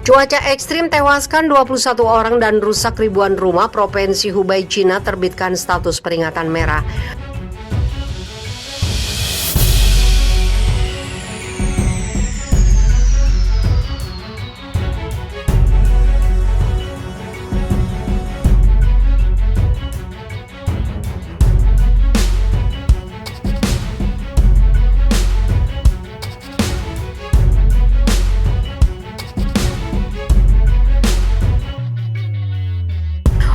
Cuaca ekstrim tewaskan 21 orang dan rusak ribuan rumah. Provinsi Hubei, Cina terbitkan status peringatan merah.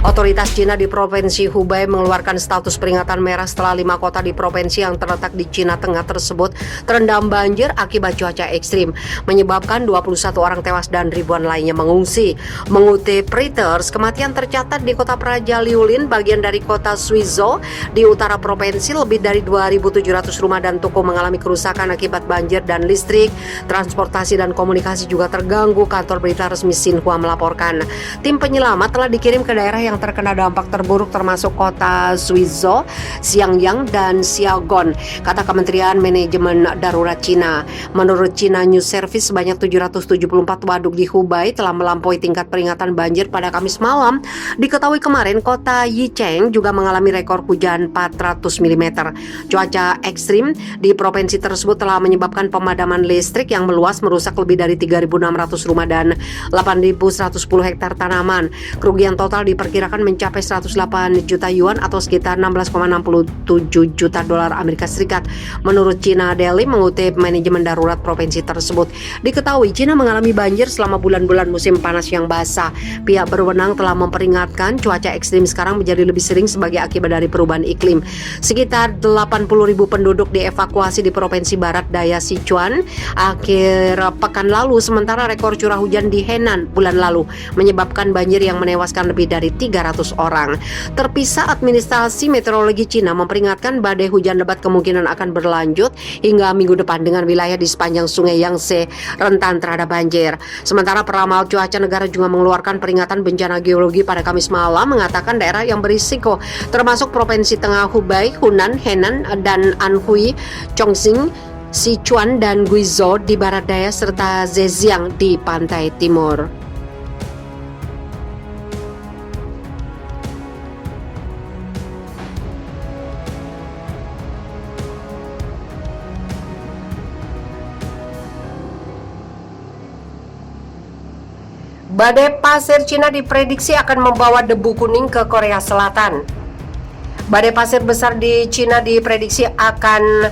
Otoritas Cina di Provinsi Hubei mengeluarkan status peringatan merah setelah 5 kota di provinsi yang terletak di Cina Tengah tersebut terendam banjir akibat cuaca ekstrim, menyebabkan 21 orang tewas dan ribuan lainnya mengungsi. Mengutip Reuters, kematian tercatat di kota Praja Liulin, bagian dari kota Suzhou di utara provinsi. Lebih dari 2.700 rumah dan toko mengalami kerusakan akibat banjir dan listrik, transportasi dan komunikasi juga terganggu, kantor berita resmi Xinhua melaporkan. Tim penyelamat telah dikirim ke daerah yang terkena dampak terburuk termasuk kota Suzhou, Xiangyang, dan Xiaogon, kata Kementerian Manajemen Darurat Cina. Menurut China News Service, sebanyak 774 waduk di Hubei telah melampaui tingkat peringatan banjir pada Kamis malam. Diketahui kemarin kota Yicheng juga mengalami rekor hujan 400 mm. Cuaca ekstrim di provinsi tersebut telah menyebabkan pemadaman listrik yang meluas, merusak lebih dari 3.600 rumah dan 8.110 hektar tanaman. Kerugian total diperkirakan mencapai 108 juta yuan atau sekitar 16,67 juta dolar Amerika Serikat. Menurut China Daily mengutip manajemen darurat provinsi tersebut, diketahui China mengalami banjir selama bulan-bulan musim panas yang basah. Pihak berwenang telah memperingatkan cuaca ekstrim sekarang menjadi lebih sering sebagai akibat dari perubahan iklim. Sekitar 80.000 penduduk dievakuasi di Provinsi Barat Daya Sichuan akhir pekan lalu, sementara rekor curah hujan di Henan bulan lalu menyebabkan banjir yang menewaskan lebih dari 300 orang. Terpisah, administrasi meteorologi Cina memperingatkan badai hujan lebat kemungkinan akan berlanjut hingga minggu depan dengan wilayah di sepanjang sungai Yangtze rentan terhadap banjir. Sementara peramal cuaca negara juga mengeluarkan peringatan bencana geologi pada Kamis malam, mengatakan daerah yang berisiko termasuk Provinsi Tengah Hubei, Hunan, Henan, dan Anhui, Chongqing, Sichuan, dan Guizhou di barat daya serta Zhejiang di pantai timur. Badai pasir Cina diprediksi akan membawa debu kuning ke Korea Selatan. Badai pasir besar di Cina diprediksi akan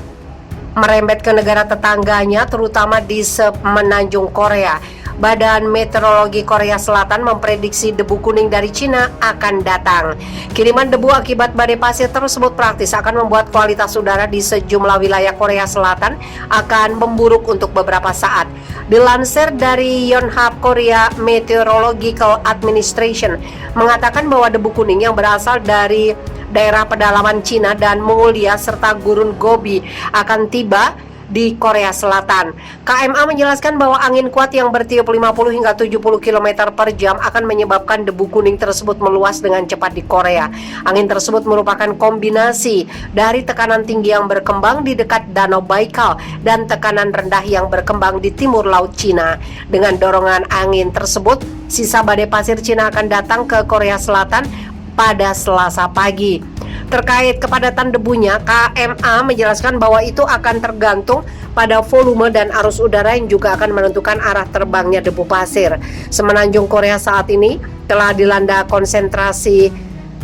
merembet ke negara tetangganya, terutama di semenanjung Korea. Badan Meteorologi Korea Selatan memprediksi debu kuning dari Cina akan datang. Kiriman debu akibat badai pasir tersebut praktis akan membuat kualitas udara di sejumlah wilayah Korea Selatan akan memburuk untuk beberapa saat. Dilansir dari Yonhap Korea Meteorological Administration mengatakan bahwa debu kuning yang berasal dari daerah pedalaman Cina dan Mongolia serta gurun Gobi akan tiba di Korea Selatan. KMA menjelaskan bahwa angin kuat yang bertiup 50 hingga 70 km per jam akan menyebabkan debu kuning tersebut meluas dengan cepat di Korea. Angin tersebut merupakan kombinasi dari tekanan tinggi yang berkembang di dekat Danau Baikal dan tekanan rendah yang berkembang di timur Laut Cina. Dengan dorongan angin tersebut, sisa badai pasir Cina akan datang ke Korea Selatan pada Selasa pagi. Terkait kepadatan debunya, KMA menjelaskan bahwa itu akan tergantung pada volume dan arus udara yang juga akan menentukan arah terbangnya debu pasir. Semenanjung Korea saat ini telah dilanda konsentrasi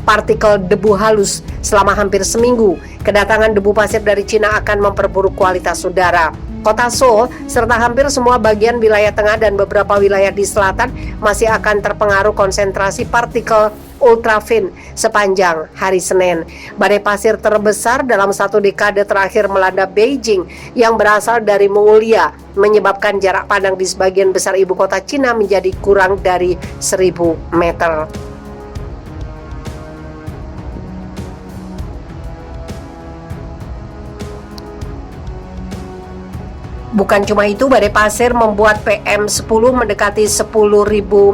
partikel debu halus selama hampir seminggu. Kedatangan debu pasir dari Cina akan memperburuk kualitas udara. Kota Seoul serta hampir semua bagian wilayah tengah dan beberapa wilayah di selatan masih akan terpengaruh konsentrasi partikel ultrafin sepanjang hari Senin. Badai pasir terbesar dalam satu dekade terakhir melanda Beijing yang berasal dari Mongolia, menyebabkan jarak pandang di sebagian besar ibu kota Cina menjadi kurang dari 1.000 meter. Bukan cuma itu, badai pasir membuat PM10 mendekati 10.000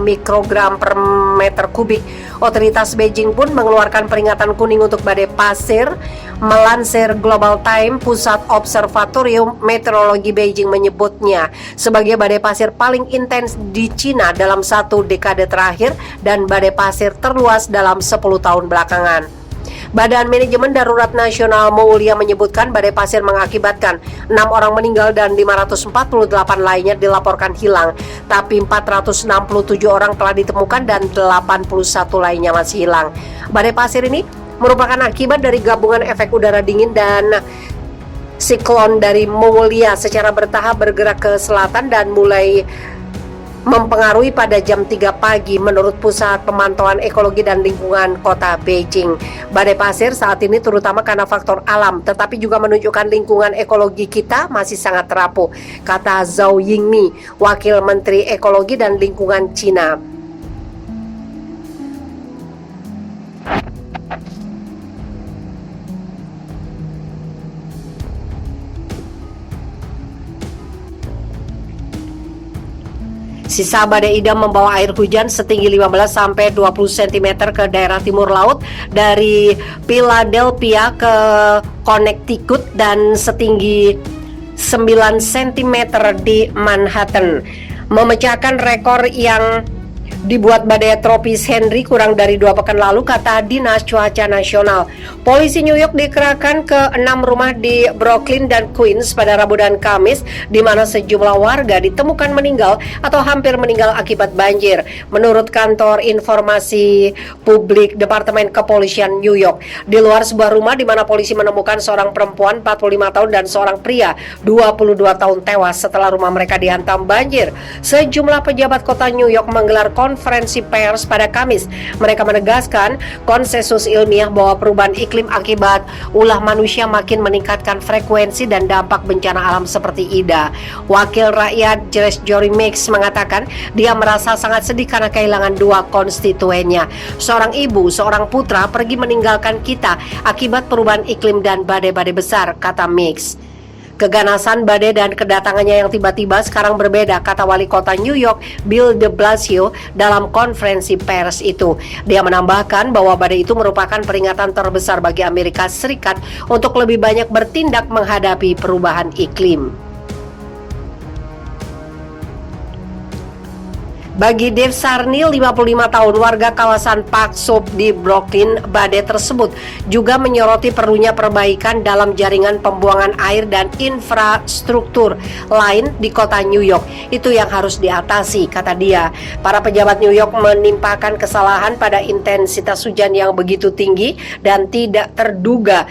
mikrogram per meter kubik. Otoritas Beijing pun mengeluarkan peringatan kuning untuk badai pasir. Melansir Global Time, Pusat Observatorium Meteorologi Beijing menyebutnya sebagai badai pasir paling intens di Cina dalam 1 dekade terakhir dan badai pasir terluas dalam 10 tahun belakangan. Badan Manajemen Darurat Nasional Mongolia menyebutkan badai pasir mengakibatkan 6 orang meninggal dan 548 lainnya dilaporkan hilang, tapi 467 orang telah ditemukan dan 81 lainnya masih hilang. Badai pasir ini merupakan akibat dari gabungan efek udara dingin dan siklon dari Mongolia secara bertahap bergerak ke selatan dan mulai mempengaruhi pada jam 3 pagi menurut Pusat Pemantauan Ekologi dan Lingkungan Kota Beijing. Badai pasir saat ini terutama karena faktor alam, tetapi juga menunjukkan lingkungan ekologi kita masih sangat rapuh, kata Zhao Yingmi, Wakil Menteri Ekologi dan Lingkungan Cina. Sisa badai Idam membawa air hujan setinggi 15 sampai 20 cm ke daerah timur laut dari Philadelphia ke Connecticut dan setinggi 9 cm di Manhattan, memecahkan rekor yang dibuat badai tropis Henry kurang dari 2 pekan lalu, kata Dinas Cuaca Nasional. Polisi New York dikerahkan ke 6 rumah di Brooklyn dan Queens pada Rabu dan Kamis, di mana sejumlah warga ditemukan meninggal atau hampir meninggal akibat banjir. Menurut Kantor Informasi Publik Departemen Kepolisian New York, di luar sebuah rumah di mana polisi menemukan seorang perempuan 45 tahun dan seorang pria 22 tahun tewas setelah rumah mereka dihantam banjir. Sejumlah pejabat kota New York menggelar konferensi pers pada Kamis. Mereka menegaskan konsensus ilmiah bahwa perubahan iklim akibat ulah manusia makin meningkatkan frekuensi dan dampak bencana alam seperti Ida. Wakil rakyat Jory Mix mengatakan dia merasa sangat sedih karena kehilangan 2 konstituennya. Seorang ibu, seorang putra pergi meninggalkan kita akibat perubahan iklim dan badai-badai besar, kata Mix. Keganasan badai dan kedatangannya yang tiba-tiba sekarang berbeda, kata Wali Kota New York Bill de Blasio dalam konferensi pers itu. Dia menambahkan bahwa badai itu merupakan peringatan terbesar bagi Amerika Serikat untuk lebih banyak bertindak menghadapi perubahan iklim. Bagi Dave Sarnil, 55 tahun, warga kawasan Park Slope di Brooklyn, badai tersebut juga menyoroti perlunya perbaikan dalam jaringan pembuangan air dan infrastruktur lain di kota New York. Itu yang harus diatasi, kata dia. Para pejabat New York menimpakan kesalahan pada intensitas hujan yang begitu tinggi dan tidak terduga.